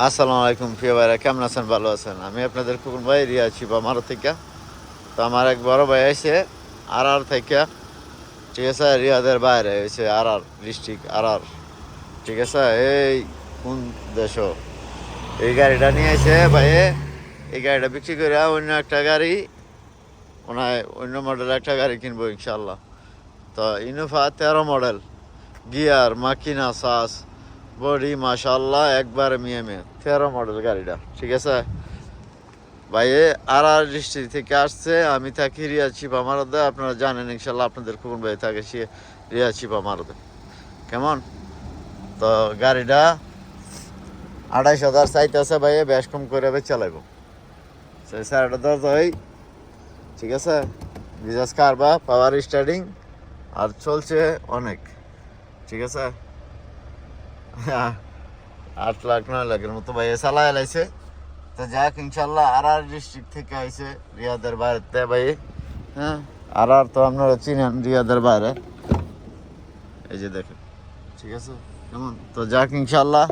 আসসালামু আলাইকুম প্রিয় ভাইরা, কেমন আছেন? ভালো আছেন? আমি আপনাদের খুকুন ভাই, রিয়া শিবা মারো থেকে। তো আমার এক বড় ভাই আছে আর থেকে, ঠিক আছে? রিয়াদের বাইরে হয়েছে আর ডিস্ট্রিক্ট আর, ঠিক আছে? এই কোন দেশ এই গাড়িটা নিয়ে আসে ভাই। এই গাড়িটা বিক্রি করে অন্য একটা গাড়ি, ওনায় অন্য মডেল একটা গাড়ি কিনবো ইনশাল্লাহ। তো ইনোভা 13 মডেল, গিয়ার মাকিনা সাস বডি মাশাল্লাহ একবার মিয়ে 13 মডেল গাড়িটা, ঠিক আছে ভাই? আর ডিস্ট্রিক্ট থেকে আসছে। আমি থাকি রিয়া চিপা মারদে, আপনারা জানেন ইনশাল্লাহ। আপনাদের খুবন ভাই থাকে সে রিয়া চিপা মারদে, কেমন? তো গাড়িটা 28,000 চাইতেছে ভাই, বেশ কম করে চালাইব। সেই সাড়ে দরজা হয়, ঠিক আছে? বিজাস কারবা পাওয়ার স্টার্টিং আর চলছে অনেক, ঠিক আছে? 8 লাখ 9 লাখের মতো ভাই চালায় লাইছে। তো যাক ইনশাল্লাহ আর ডিস্ট্রিক্ট থেকে আইছে রিয়াদের বাইরে ভাই। হ্যাঁ, আর তো আপনারা চিনেন রিয়াদের বাইরে, এই যে দেখেন, ঠিক আছে কেমন? তো যাক ইনশাল্লাহ।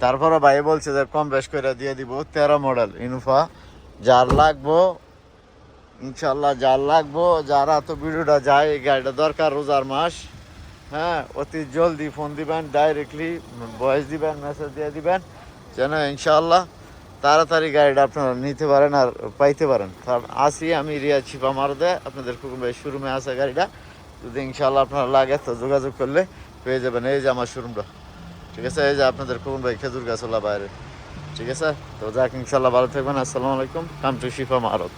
তারপরে ভাই বলছে যে কম বেশ করে দিয়ে দিব। 13 মডেল ইনোভা, যার লাগবো ইনশাল্লাহ, যার লাগবো, যারা তো ভিডিওটা যায়, এই গাড়িটা দরকার রোজার মাস। হ্যাঁ, অতি জলদি ফোন দিবেন, ডাইরেক্টলি ভয়েস দিবেন, মেসেজ দিয়ে দিবেন, যেন ইনশাআল্লাহ তাড়াতাড়ি গাড়িটা আপনারা নিতে পারেন আর পাইতে পারেন। কারণ আসি আমি রিয়া চিপা মারদে, আপনাদের খুব শোরুমে আছে গাড়িটা। যদি ইনশাআল্লাহ আপনার লাগে তো যোগাযোগ করলে পেয়ে যাবেন। এই যে আমার শোরুমটা, ঠিক আছে? এই যে আপনাদের খুব ভাই খেজুর গাছওয়ালা বাইরে, ঠিক আছে? তো যাক ইনশাআল্লাহ ভালো থাকবেন। আসসালামু আলাইকুম। Come to Shifa মারদ।